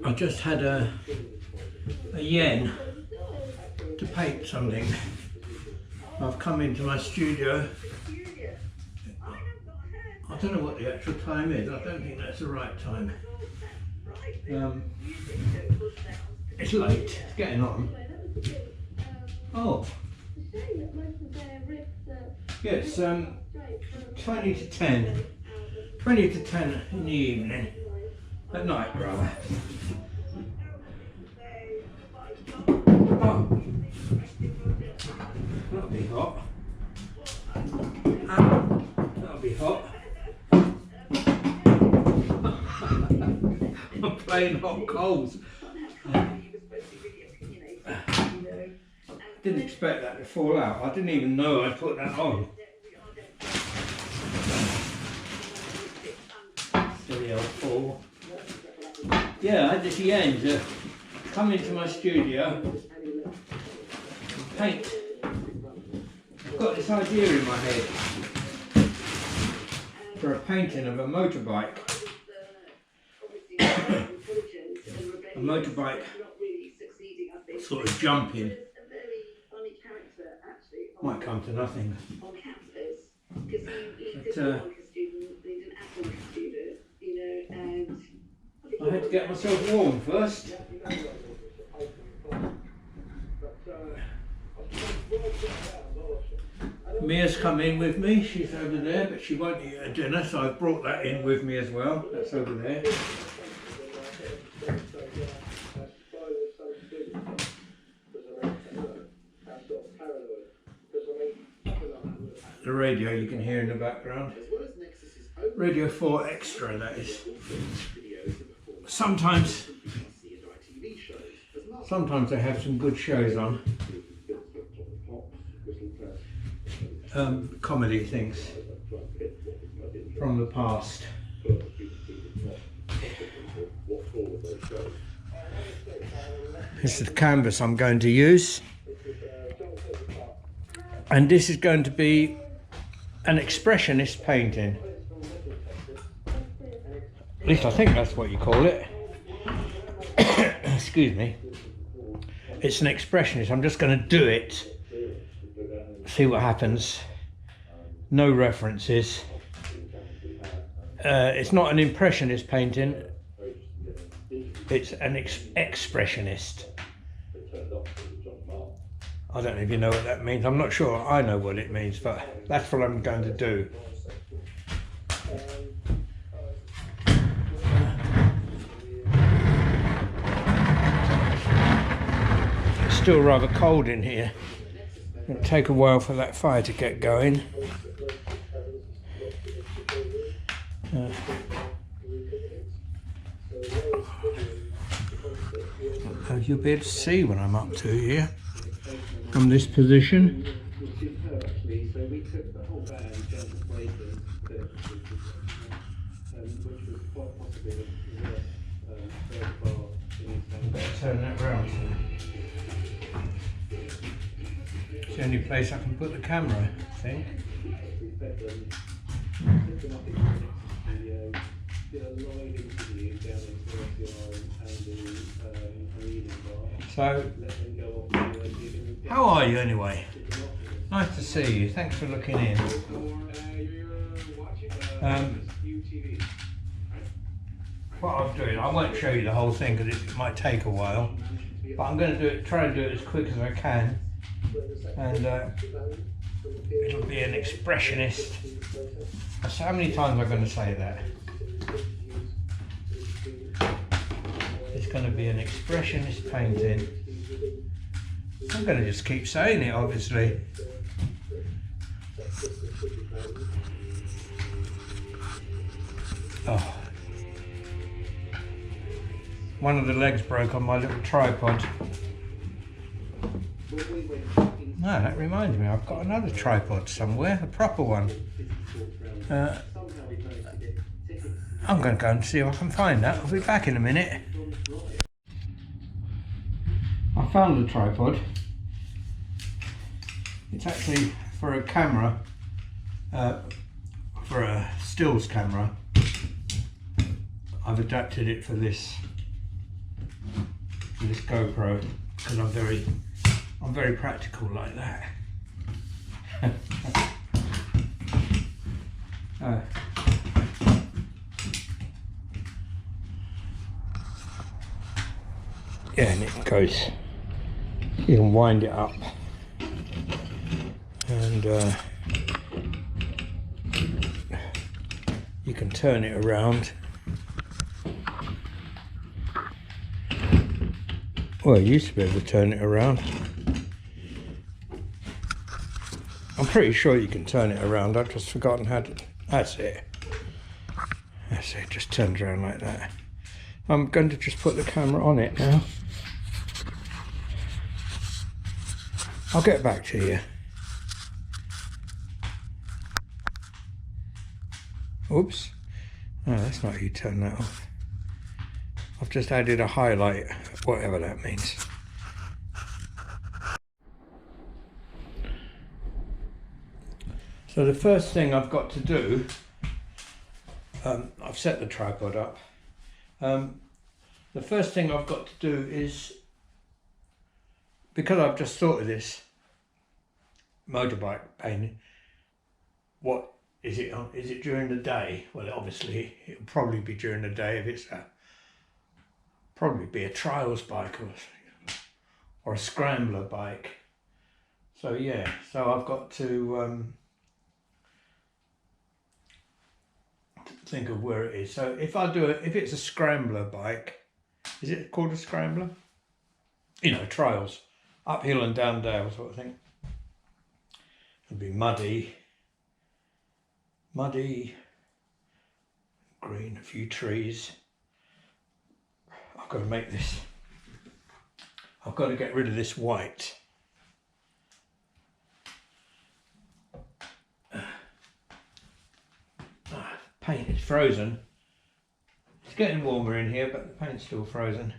I just had a yen to paint something. I've come into my studio. I don't know what the actual time is. I don't think that's the right time. It's late. It's getting on. Oh. Yeah, it's 20 to 10. 20 to 10 in the evening. At night, rather. Oh. That'll be hot. That'll be hot. I'm playing hot coals. Didn't expect that to fall out. I didn't even know I'd put that on. Silly old fool. Yeah, I had this yen to come into my studio and paint. I've got this idea in my head for a painting of a motorbike. A motorbike sort of jumping. Might come to nothing. But, I had to get myself warm first. Mia's come in with me, she's over there, but she won't eat her dinner, so I've brought that in with me as well. That's over there. The radio you can hear in the background. Radio 4 Extra, that is. Sometimes they have some good shows on. Comedy things from the past. This is the canvas I'm going to use. And this is going to be an expressionist painting. At least I think that's what you call it. Excuse me. It's an expressionist. I'm just going to do it. See what happens. No references. It's not an impressionist painting. It's an expressionist. I don't know if you know what that means. I'm not sure I know what it means, but that's what I'm going to do. It's still rather cold in here. It'll take a while for that fire to get going. You'll be able to see what I'm up to here from this position. Better turn that round. It's the only place I can put the camera, I think. So, how are you anyway? Nice to see you. Thanks for looking in. What I'm doing, I won't show you the whole thing because it might take a while, but I'm going to try and do it as quick as I can, and it'll be an expressionist. How many times am I going to say that? It's going to be an expressionist painting. I'm going to just keep saying it, obviously. Oh. One of the legs broke on my little tripod. No, that reminds me, I've got another tripod somewhere, a proper one. I'm going to go and see if I can find that. I'll be back in a minute. I found the tripod. It's actually for a camera, for a stills camera. I've adapted it for this GoPro because I'm very practical like that. Yeah, and it goes, you can wind it up and you can turn it around. Well, you used to be able to turn it around. I'm pretty sure you can turn it around. I've just forgotten how to. That's it. That's it. Just turns around like that. I'm going to just put the camera on it now. I'll get back to you. Oops. No, that's not how you turn that off. I've just added a highlight, whatever that means. So the first thing I've got to do, I've set the tripod up. The first thing I've got to do is, because I've just thought of this motorbike painting, what is it on? Is it during the day? Well, obviously it'll probably be during the day if it's probably be a trials bike or a scrambler bike. So yeah, so I've got to think of where it is. So if I do it, if it's a scrambler bike, is it called a scrambler? You know, trials, uphill and down dale sort of thing. It'll be muddy, green, a few trees. I've got to make this, I've got to get rid of this white. Paint is frozen. It's getting warmer in here, but the paint's still frozen.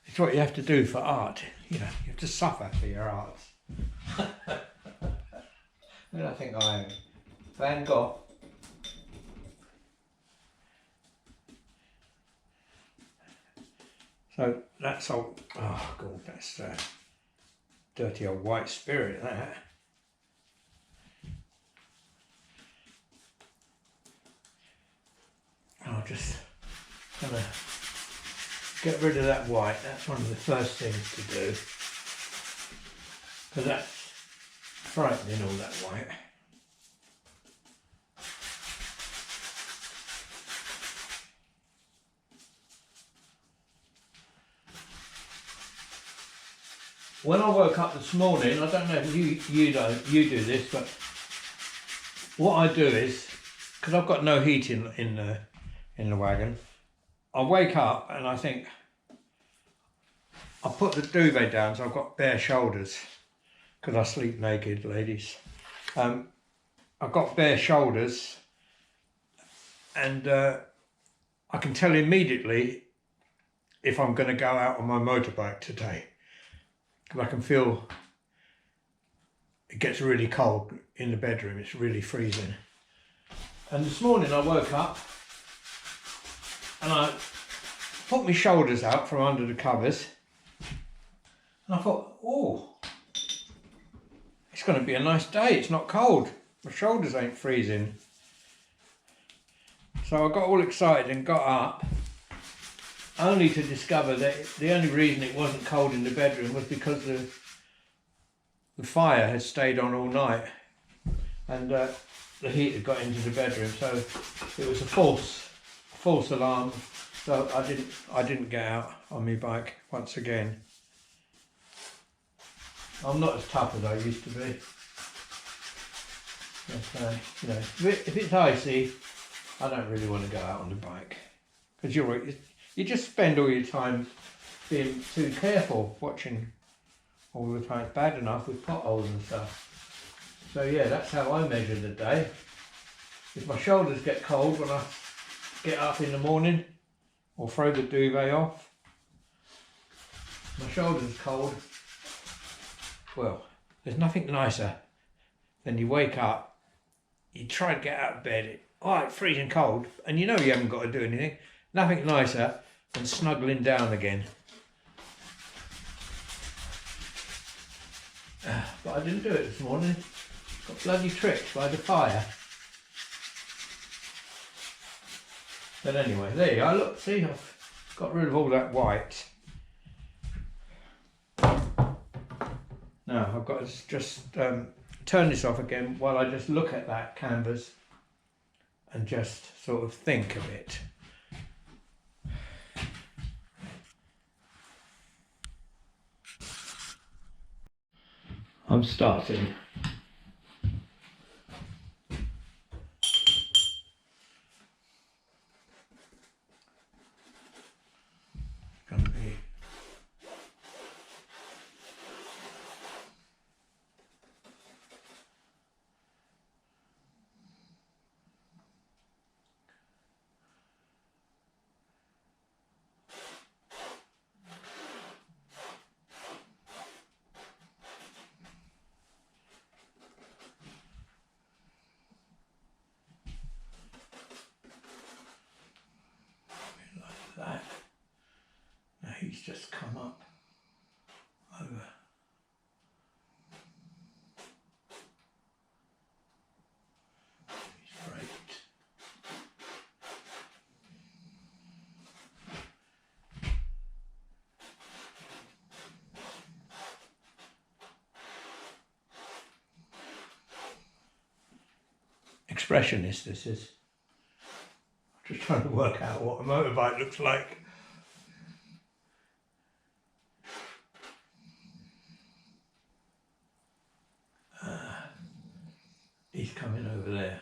It's what you have to do for art. You know, you have to suffer for your art. Who do I think I am? Van Gogh. So that's old. Oh god, that's dirty old white spirit. That. I'll just gonna get rid of that white. That's one of the first things to do, because that's frightening, all that white. When I woke up this morning, I don't know if you do this, but what I do is, because I've got no heat in the wagon, I wake up and I think, I put the duvet down so I've got bare shoulders, because I sleep naked, ladies. I've got bare shoulders, and I can tell immediately if I'm going to go out on my motorbike today, because I can feel it gets really cold in the bedroom. It's really freezing. And this morning I woke up and I put my shoulders out from under the covers, and I thought, oh, it's going to be a nice day. It's not cold. My shoulders ain't freezing. So I got all excited and got up, only to discover that the only reason it wasn't cold in the bedroom was because the fire had stayed on all night, and the heat had got into the bedroom. So it was a false alarm. So I didn't get out on my bike once again. I'm not as tough as I used to be. But, you know, if it's icy, I don't really want to go out on the bike, because you just spend all your time being too careful, watching all the time. It's bad enough with potholes and stuff. So yeah, that's how I measure the day. If my shoulders get cold when I get up in the morning or throw the duvet off, my shoulders cold, well, There's nothing nicer than you wake up, you try to get out of bed, it's freezing cold, and you know you haven't got to do anything. Nothing nicer than snuggling down again. But I didn't do it this morning. Got bloody tricked by the fire. But anyway, there you are. Look, see, I've got rid of all that white. Now I've got to just turn this off again while I just look at that canvas and just sort of think of it. I'm starting. Gonna be that. Now he's just come up over. He's great. Expressionist, this is. Just trying to work out what a motorbike looks like. He's coming over there.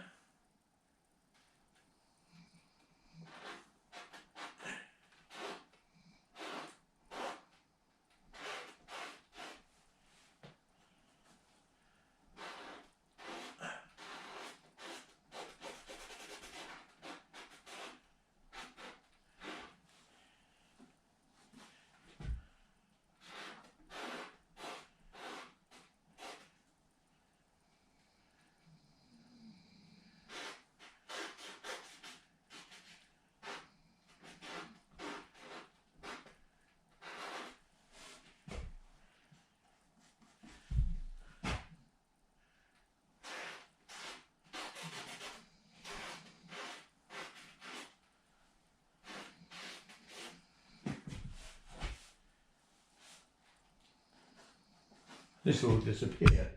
This will disappear.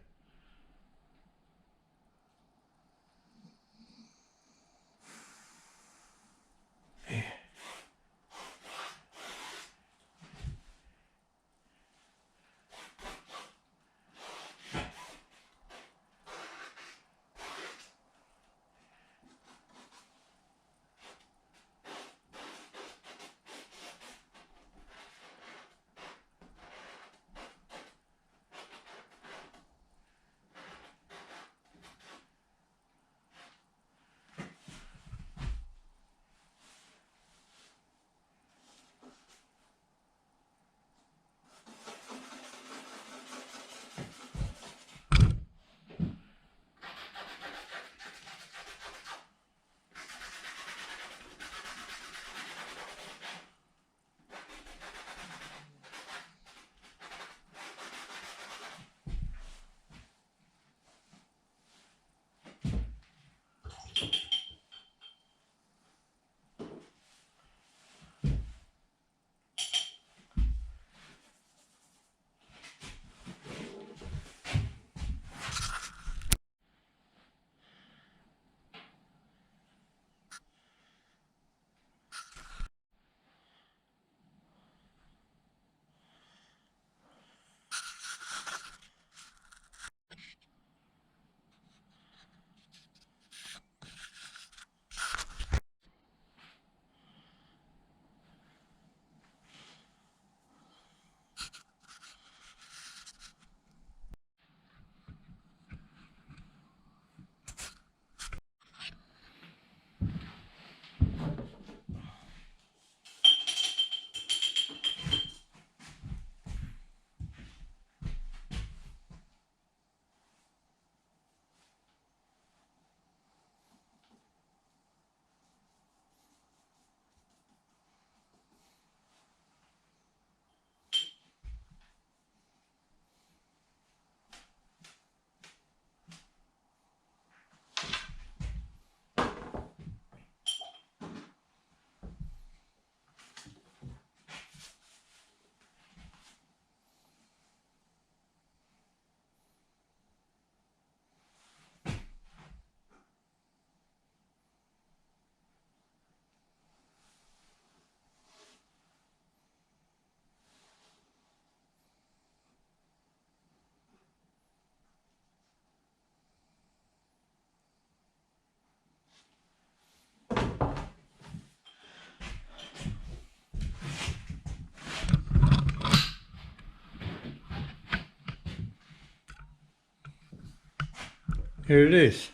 here it is.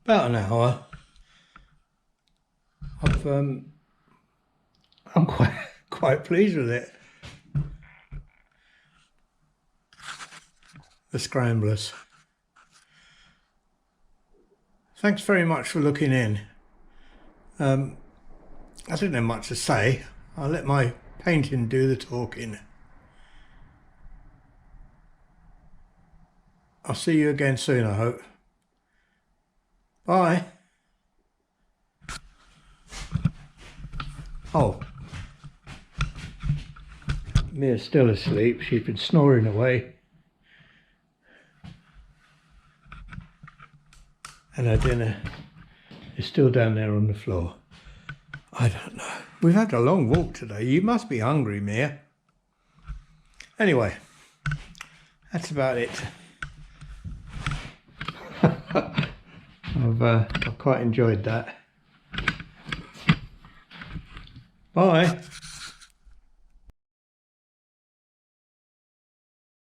About an hour. I'm quite pleased with it. The Scramblers. Thanks very much for looking in. I didn't have much to say. I'll let my painting do the talking. I'll see you again soon, I hope. Bye. Oh, Mia's still asleep. She's been snoring away. And her dinner is still down there on the floor. I don't know. We've had a long walk today. You must be hungry, Mia. Anyway, that's about it. I've quite enjoyed that. Bye.